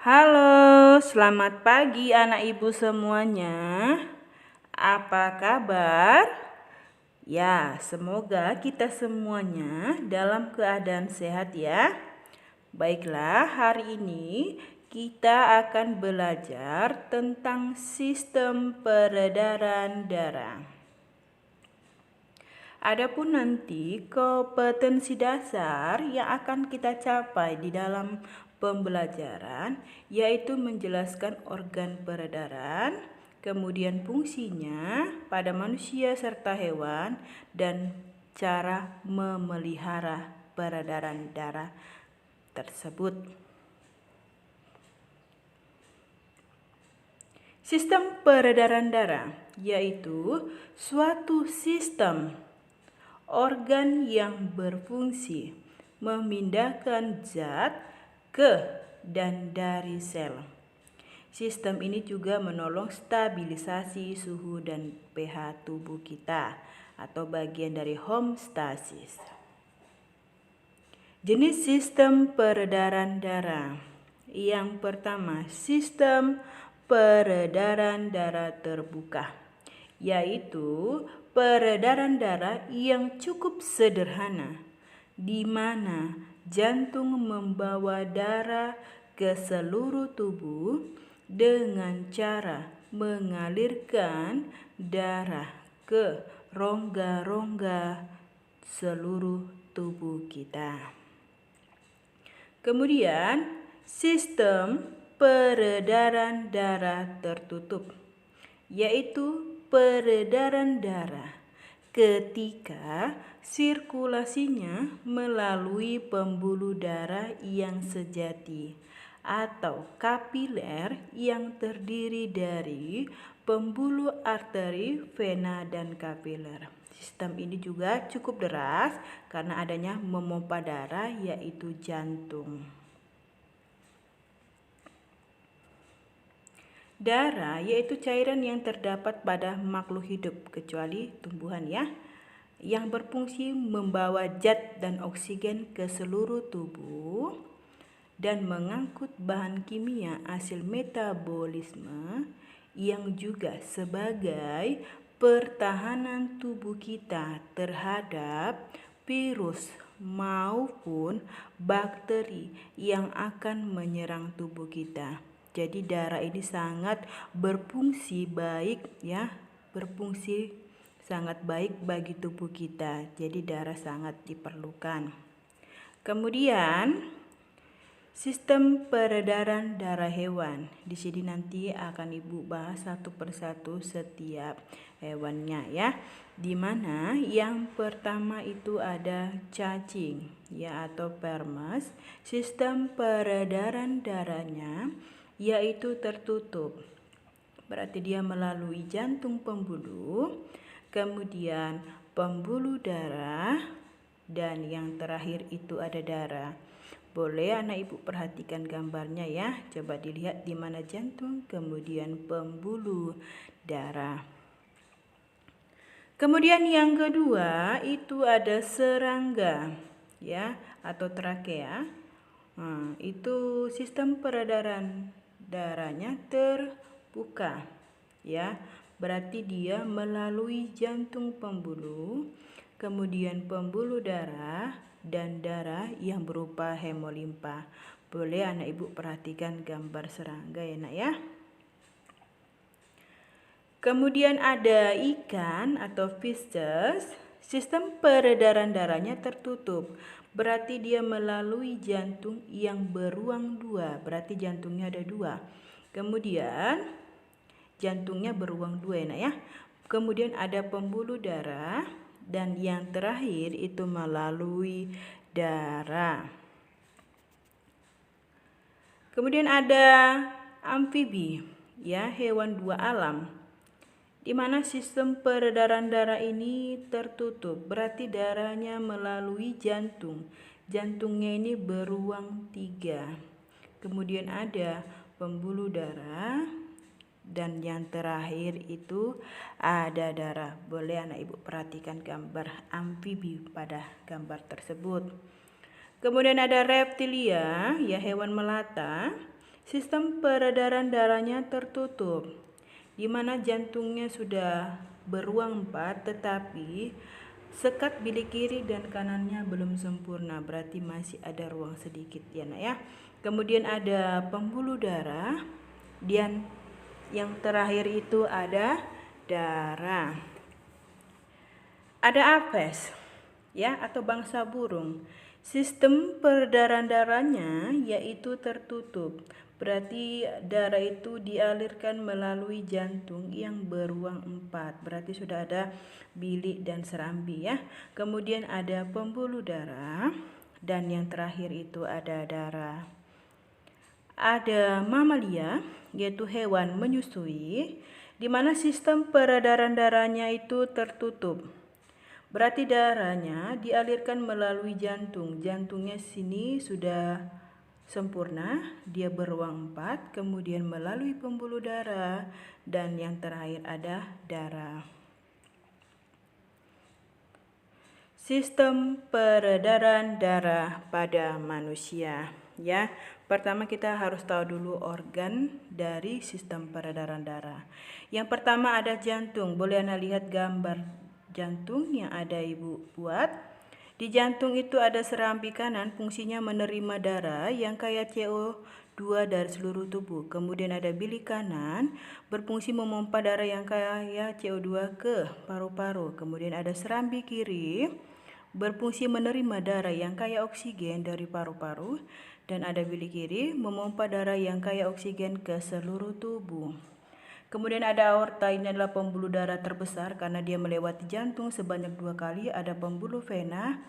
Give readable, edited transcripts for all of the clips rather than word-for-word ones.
Halo, selamat pagi anak ibu semuanya. Apa kabar? Ya, semoga kita semuanya dalam keadaan sehat ya. Baiklah, hari ini kita akan belajar tentang sistem peredaran darah. Adapun nanti kompetensi dasar yang akan kita capai di dalam pembelajaran yaitu menjelaskan organ peredaran, kemudian fungsinya pada manusia serta hewan, dan cara memelihara peredaran darah tersebut. Sistem peredaran darah yaitu suatu sistem organ yang berfungsi memindahkan zat ke dan dari sel. Sistem ini juga menolong stabilisasi suhu dan pH tubuh kita atau bagian dari homeostasis. Jenis sistem peredaran darah. Yang pertama, sistem peredaran darah terbuka, yaitu peredaran darah yang cukup sederhana, di mana jantung membawa darah ke seluruh tubuh dengan cara mengalirkan darah ke rongga-rongga seluruh tubuh kita. Kemudian, sistem peredaran darah tertutup, yaitu peredaran darah ketika sirkulasinya melalui pembuluh darah yang sejati atau kapiler yang terdiri dari pembuluh arteri, vena, dan kapiler. Sistem ini juga cukup deras karena adanya memompa darah yaitu jantung. Darah yaitu cairan yang terdapat pada makhluk hidup kecuali tumbuhan ya, yang berfungsi membawa zat dan oksigen ke seluruh tubuh dan mengangkut bahan kimia hasil metabolisme yang juga sebagai pertahanan tubuh kita terhadap virus maupun bakteri yang akan menyerang tubuh kita. Jadi darah ini sangat berfungsi baik ya, berfungsi sangat baik bagi tubuh kita. Jadi darah sangat diperlukan. Kemudian sistem peredaran darah hewan. Di sini nanti akan Ibu bahas satu persatu setiap hewannya ya. Di mana yang pertama itu ada cacing ya atau vermes. Sistem peredaran darahnya yaitu tertutup. Berarti dia melalui jantung pembuluh, kemudian pembuluh darah, dan yang terakhir itu ada darah. Boleh anak ibu perhatikan gambarnya ya. Coba dilihat di mana jantung, kemudian pembuluh darah. Kemudian yang kedua itu ada serangga ya atau trakea. Itu sistem peredaran darahnya terbuka ya. Berarti dia melalui jantung pembuluh, kemudian pembuluh darah, dan darah yang berupa hemolimpa. Boleh anak ibu perhatikan gambar serangga ya nak ya. Kemudian ada ikan atau fishes. Sistem peredaran darahnya tertutup. Berarti dia melalui jantung yang beruang dua. Berarti jantungnya ada dua. Kemudian jantungnya beruang dua ya nak ya. Kemudian ada pembuluh darah. Dan yang terakhir itu melalui darah. Kemudian ada amfibi ya, hewan dua alam, di mana sistem peredaran darah ini tertutup. Berarti darahnya melalui jantung. Jantungnya ini beruang tiga. Kemudian ada pembuluh darah. Dan yang terakhir itu ada darah. Boleh anak ibu perhatikan gambar amfibi pada gambar tersebut. Kemudian ada reptilia, ya hewan melata. Sistem peredaran darahnya tertutup, di mana jantungnya sudah beruang 4, tetapi sekat bilik kiri dan kanannya belum sempurna, berarti masih ada ruang sedikit ya nak ya. Kemudian ada pembuluh darah, dan yang terakhir itu ada darah. Ada apes ya atau bangsa burung. Sistem peredaran darahnya yaitu tertutup. Berarti darah itu dialirkan melalui jantung yang beruang 4. Berarti sudah ada bilik dan serambi ya. Kemudian ada pembuluh darah dan yang terakhir itu ada darah. Ada mamalia yaitu hewan menyusui di mana sistem peredaran darahnya itu tertutup. Berarti darahnya dialirkan melalui jantung. Jantungnya sini sudah sempurna, dia beruang 4, kemudian melalui pembuluh darah, dan yang terakhir ada darah. Sistem peredaran darah pada manusia ya. Pertama kita harus tahu dulu organ dari sistem peredaran darah. Yang pertama ada jantung. Boleh Anda lihat gambar jantung yang ada Ibu buat. Di jantung itu ada serambi kanan, fungsinya menerima darah yang kaya CO2 dari seluruh tubuh. Kemudian ada bilik kanan, berfungsi memompa darah yang kaya CO2 ke paru-paru. Kemudian ada serambi kiri, berfungsi menerima darah yang kaya oksigen dari paru-paru. Dan ada bilik kiri, memompa darah yang kaya oksigen ke seluruh tubuh. Kemudian ada aorta, ini adalah pembuluh darah terbesar karena dia melewati jantung sebanyak 2 kali. Ada pembuluh vena,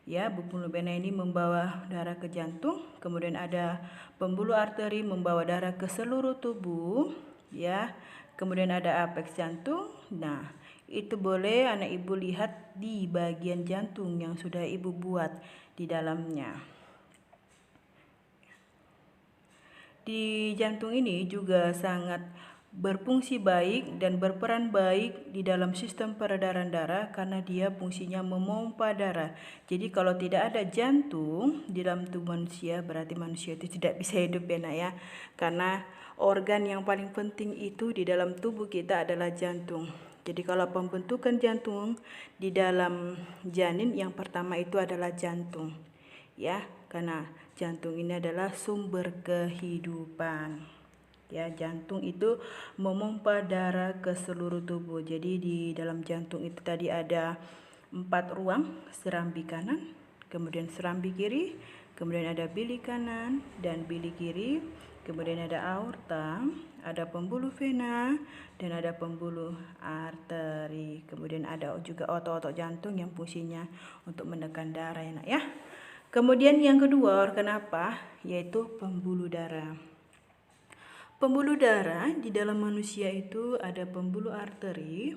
ya, pembuluh vena ini membawa darah ke jantung. Kemudian ada pembuluh arteri membawa darah ke seluruh tubuh, ya. Kemudian ada apeks jantung. Nah, itu boleh anak ibu lihat di bagian jantung yang sudah ibu buat di dalamnya. Di jantung ini juga sangat berfungsi baik dan berperan baik di dalam sistem peredaran darah karena dia fungsinya memompa darah. Jadi kalau tidak ada jantung di dalam tubuh manusia, berarti manusia itu tidak bisa hidup ya nak ya. Karena organ yang paling penting itu di dalam tubuh kita adalah jantung. Jadi kalau pembentukan jantung di dalam janin, yang pertama itu adalah jantung ya, karena jantung ini adalah sumber kehidupan. Ya, jantung itu memompa darah ke seluruh tubuh. Jadi di dalam jantung itu tadi ada 4 ruang, serambi kanan, kemudian serambi kiri, kemudian ada bilik kanan dan bilik kiri, kemudian ada aorta, ada pembuluh vena, dan ada pembuluh arteri. Kemudian ada juga otot-otot jantung yang fungsinya untuk menekan darah ya nak ya. Kemudian yang kedua organ apa? Yaitu pembuluh darah. Pembuluh darah di dalam manusia itu ada pembuluh arteri.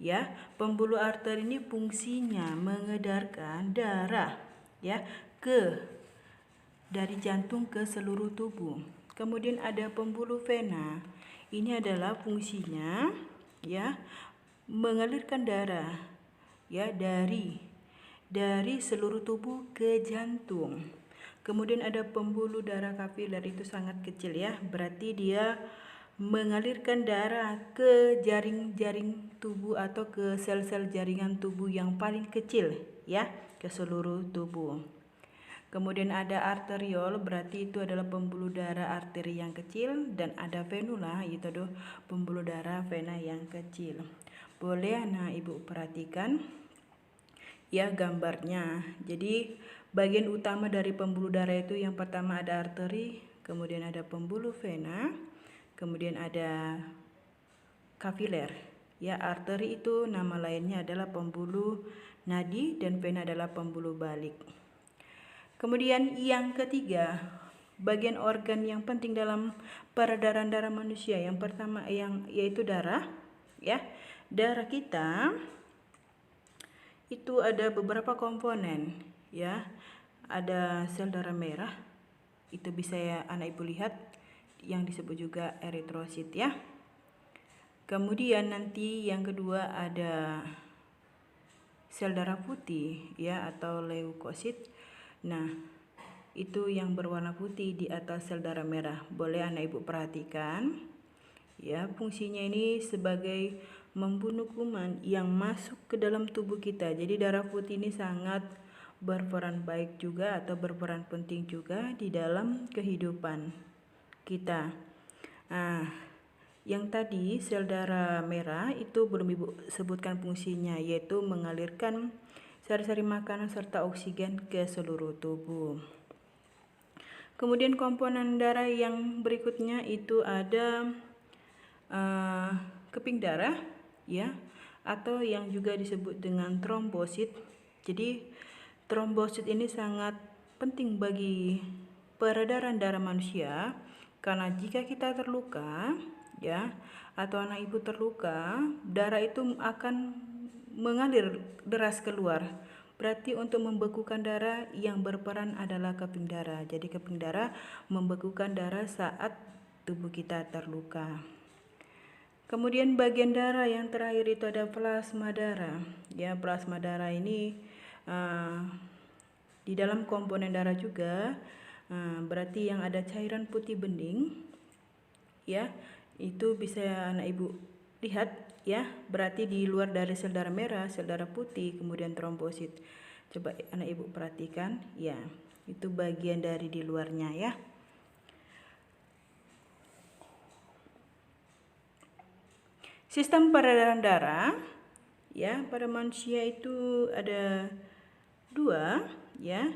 Ya, pembuluh arteri ini fungsinya mengedarkan darah ya dari jantung ke seluruh tubuh. Kemudian ada pembuluh vena. Ini adalah fungsinya ya mengalirkan darah ya dari seluruh tubuh ke jantung. Kemudian ada pembuluh darah kapiler, itu sangat kecil ya, berarti dia mengalirkan darah ke jaring-jaring tubuh atau ke sel-sel jaringan tubuh yang paling kecil ya, ke seluruh tubuh. Kemudian ada arteriol, berarti itu adalah pembuluh darah arteri yang kecil, dan ada venula, itu adalah pembuluh darah vena yang kecil. Boleh anak ibu perhatikan ya gambarnya. Jadi bagian utama dari pembuluh darah itu yang pertama ada arteri, kemudian ada pembuluh vena, kemudian ada kapiler. Ya, arteri itu nama lainnya adalah pembuluh nadi dan vena adalah pembuluh balik. Kemudian yang ketiga, bagian organ yang penting dalam peredaran darah manusia. Yang pertama yaitu darah, ya. Darah kita itu ada beberapa komponen, ya. Ada sel darah merah, itu bisa ya anak ibu lihat, yang disebut juga eritrosit ya. Kemudian nanti yang kedua ada sel darah putih ya atau leukosit. Nah, itu yang berwarna putih di atas sel darah merah. Boleh anak ibu perhatikan. Ya, fungsinya ini sebagai membunuh kuman yang masuk ke dalam tubuh kita. Jadi darah putih ini sangat berperan baik juga atau berperan penting juga di dalam kehidupan kita. Nah, yang tadi sel darah merah itu belum ibu sebutkan fungsinya, yaitu mengalirkan sari-sari makanan serta oksigen ke seluruh tubuh. Kemudian komponen darah yang berikutnya itu ada keping darah, ya, atau yang juga disebut dengan trombosit. Jadi trombosit ini sangat penting bagi peredaran darah manusia, karena jika kita terluka, ya, atau anak ibu terluka, darah itu akan mengalir deras keluar. Berarti untuk membekukan darah yang berperan adalah keping darah. Jadi keping darah membekukan darah saat tubuh kita terluka. Kemudian bagian darah yang terakhir itu ada plasma darah. Ya, plasma darah ini di dalam komponen darah juga, berarti yang ada cairan putih bening, ya, itu bisa anak ibu lihat, ya, berarti di luar dari sel darah merah, sel darah putih, kemudian trombosit. Coba anak ibu perhatikan, ya, itu bagian dari di luarnya, ya. Sistem peredaran darah, ya, pada manusia itu ada dua, ya,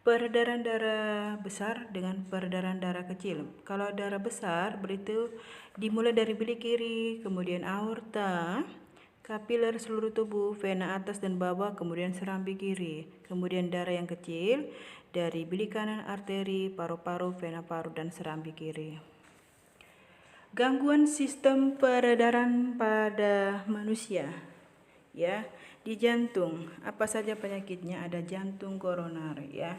peredaran darah besar dengan peredaran darah kecil. Kalau darah besar berarti dimulai dari bilik kiri, kemudian aorta, kapiler seluruh tubuh, vena atas dan bawah, kemudian serambi kiri. Kemudian darah yang kecil dari bilik kanan, arteri, paru-paru, vena paru, dan serambi kiri. Gangguan sistem peredaran pada manusia, ya, di jantung. Apa saja penyakitnya? Ada jantung koroner, ya.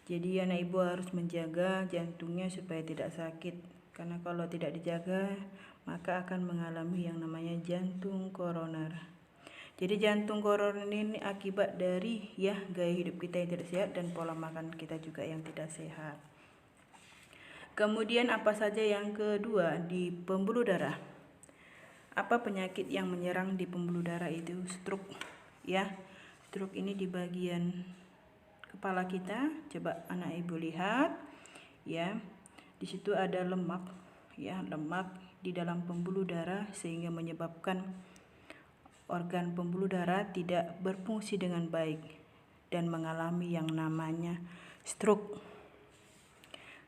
Jadi anak ibu harus menjaga jantungnya supaya tidak sakit, karena kalau tidak dijaga maka akan mengalami yang namanya jantung koroner. Jadi jantung koroner ini akibat dari, ya, gaya hidup kita yang tidak sehat dan pola makan kita juga yang tidak sehat. Kemudian apa saja yang kedua di pembuluh darah? Apa penyakit yang menyerang di pembuluh darah itu? Stroke, ya. Stroke ini di bagian kepala kita. Coba anak ibu lihat, ya. Di situ ada lemak, ya, lemak di dalam pembuluh darah sehingga menyebabkan organ pembuluh darah tidak berfungsi dengan baik dan mengalami yang namanya stroke.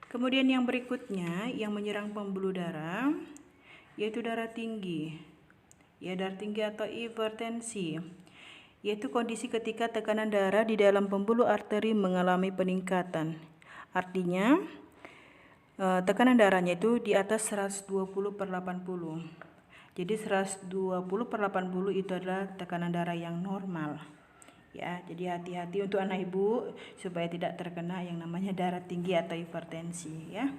Kemudian yang berikutnya yang menyerang pembuluh darah yaitu darah tinggi. Ya, darah tinggi atau hipertensi, yaitu kondisi ketika tekanan darah di dalam pembuluh arteri mengalami peningkatan. Artinya tekanan darahnya itu di atas 120/80. Jadi 120/80 itu adalah tekanan darah yang normal. Ya, jadi hati-hati untuk anak ibu supaya tidak terkena yang namanya darah tinggi atau hipertensi, ya.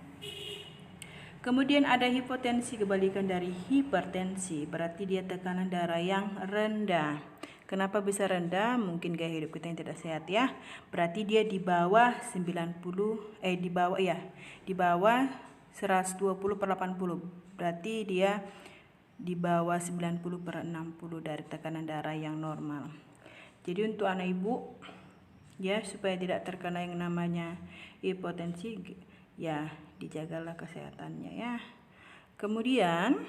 Kemudian ada hipotensi, kebalikan dari hipertensi, berarti dia tekanan darah yang rendah. Kenapa bisa rendah? Mungkin gaya hidup kita yang tidak sehat, ya. Berarti dia di bawah 120/80. Berarti dia di bawah 90/60 dari tekanan darah yang normal. Jadi untuk anak ibu, ya, supaya tidak terkena yang namanya hipotensi, ya, dijagalah kesehatannya, ya. Kemudian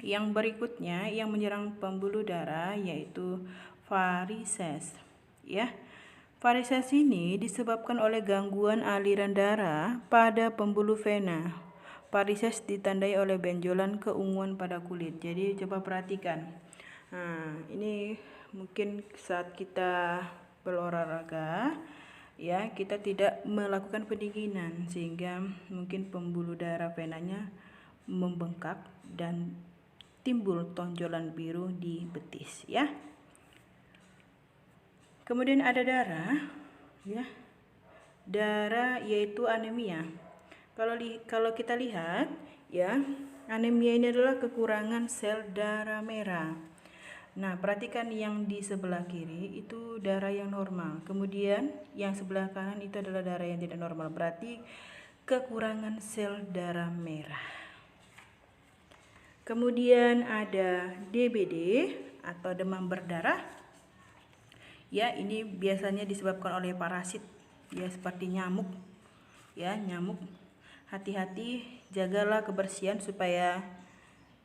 yang berikutnya yang menyerang pembuluh darah yaitu varises, ya. Varises ini disebabkan oleh gangguan aliran darah pada pembuluh vena. Varises ditandai oleh benjolan keunguan pada kulit. Jadi coba perhatikan. Nah, ini mungkin saat kita berolahraga, ya, kita tidak melakukan pendinginan sehingga mungkin pembuluh darah venanya membengkak dan timbul tonjolan biru di betis, ya. Kemudian ada darah, ya. Darah yaitu anemia. Kalau kita lihat, ya, anemia ini adalah kekurangan sel darah merah. Nah, perhatikan yang di sebelah kiri itu darah yang normal. Kemudian yang sebelah kanan itu adalah darah yang tidak normal. Berarti kekurangan sel darah merah. Kemudian ada DBD atau demam berdarah. Ya, ini biasanya disebabkan oleh parasit, ya seperti nyamuk. Ya, nyamuk. Hati-hati, jagalah kebersihan supaya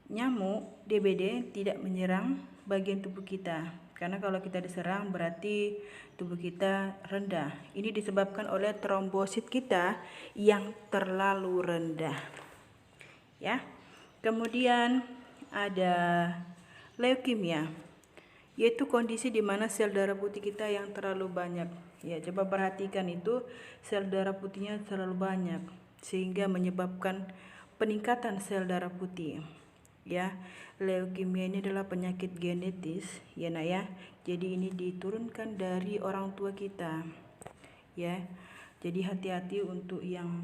nyamuk DBD tidak menyerang bagian tubuh kita. Karena kalau kita diserang berarti tubuh kita rendah. Ini disebabkan oleh trombosit kita yang terlalu rendah. Ya. Kemudian ada leukemia, yaitu kondisi di mana sel darah putih kita yang terlalu banyak. Ya, coba perhatikan itu, sel darah putihnya terlalu banyak sehingga menyebabkan peningkatan sel darah putih. Ya, leukemia ini adalah penyakit genetis, ya nak ya. Jadi ini diturunkan dari orang tua kita. Ya. Jadi hati-hati untuk yang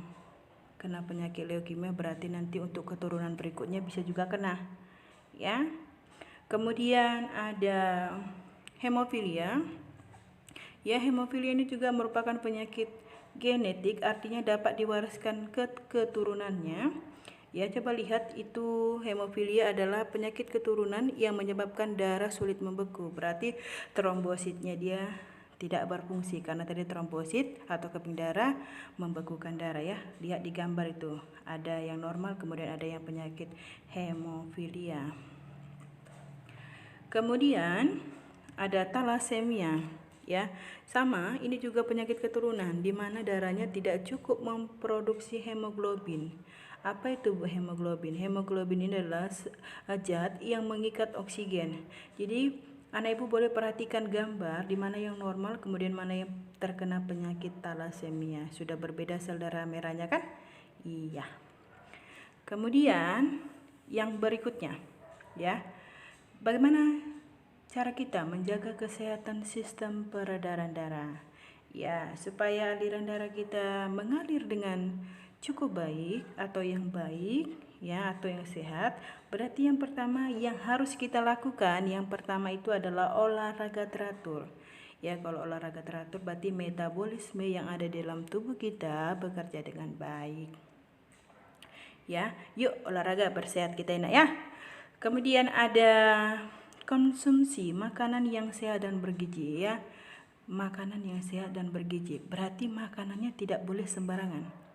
kena penyakit leukemia, berarti nanti untuk keturunan berikutnya bisa juga kena. Ya. Kemudian ada hemofilia. Ya, hemofilia ini juga merupakan penyakit genetik, artinya dapat diwariskan ke keturunannya. Ya, coba lihat itu hemofilia adalah penyakit keturunan yang menyebabkan darah sulit membeku. Berarti trombositnya dia tidak berfungsi karena tadi trombosit atau keping darah membekukan darah ya. Lihat di gambar itu, ada yang normal kemudian ada yang penyakit hemofilia. Kemudian ada talasemia, ya. Sama, ini juga penyakit keturunan di mana darahnya tidak cukup memproduksi hemoglobin. Apa itu hemoglobin? Hemoglobin ini adalah zat yang mengikat oksigen. Jadi anak ibu boleh perhatikan gambar di mana yang normal kemudian mana yang terkena penyakit talasemia. Sudah berbeda sel darah merahnya kan? Iya. Kemudian yang berikutnya, ya. Bagaimana cara kita menjaga kesehatan sistem peredaran darah? Ya, supaya aliran darah kita mengalir dengan cukup baik atau yang baik, ya, atau yang sehat. Berarti yang pertama yang harus kita lakukan, yang pertama itu adalah olahraga teratur. Ya, kalau olahraga teratur berarti metabolisme yang ada dalam tubuh kita bekerja dengan baik. Ya, yuk olahraga bersehat kita enak ya. Kemudian ada konsumsi makanan yang sehat dan bergizi ya. Makanan yang sehat dan bergizi berarti makanannya tidak boleh sembarangan.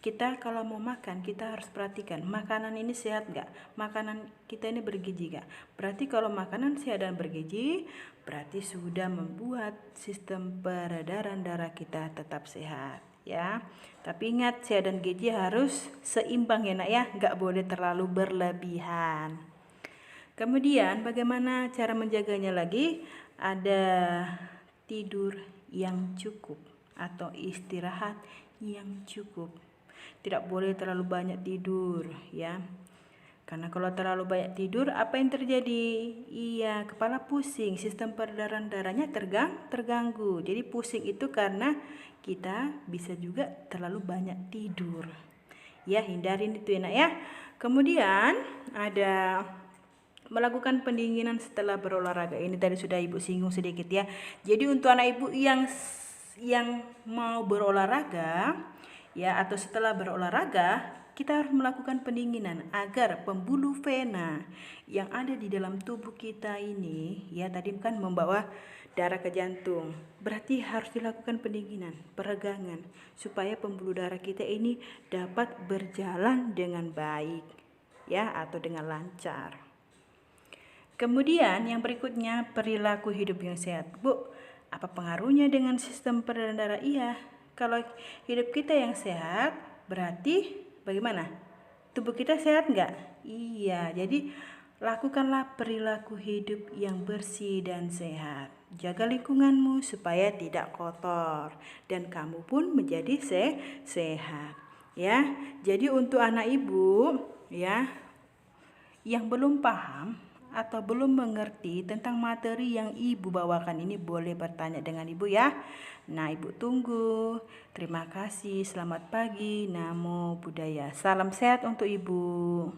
Kita kalau mau makan kita harus perhatikan makanan ini sehat gak, makanan kita ini bergizi gak. Berarti kalau makanan sehat dan bergizi berarti sudah membuat sistem peredaran darah kita tetap sehat ya. Tapi ingat, sehat dan gizi harus seimbang ya nak ya, gak boleh terlalu berlebihan. Kemudian bagaimana cara menjaganya lagi? Ada tidur yang cukup atau istirahat yang cukup. Tidak boleh terlalu banyak tidur ya. Karena kalau terlalu banyak tidur apa yang terjadi? Iya, kepala pusing, sistem peredaran darahnya terganggu. Jadi pusing itu karena kita bisa juga terlalu banyak tidur. Ya, hindarin itu enak ya. Kemudian ada melakukan pendinginan setelah berolahraga. Ini tadi sudah ibu singgung sedikit ya. Jadi untuk anak ibu yang mau berolahraga ya atau setelah berolahraga, kita harus melakukan pendinginan agar pembuluh vena yang ada di dalam tubuh kita ini ya tadi kan membawa darah ke jantung. Berarti harus dilakukan pendinginan, peregangan supaya pembuluh darah kita ini dapat berjalan dengan baik ya atau dengan lancar. Kemudian yang berikutnya perilaku hidup yang sehat. Bu, apa pengaruhnya dengan sistem peredaran darah? Iya, kalau hidup kita yang sehat berarti bagaimana? Tubuh kita sehat enggak? Iya, jadi lakukanlah perilaku hidup yang bersih dan sehat. Jaga lingkunganmu supaya tidak kotor dan kamu pun menjadi sehat. Ya, jadi untuk anak ibu ya yang belum paham atau belum mengerti tentang materi yang ibu bawakan ini boleh bertanya dengan ibu ya. Nah, ibu tunggu. Terima kasih. Selamat pagi. Namo Buddhaya. Salam sehat untuk ibu.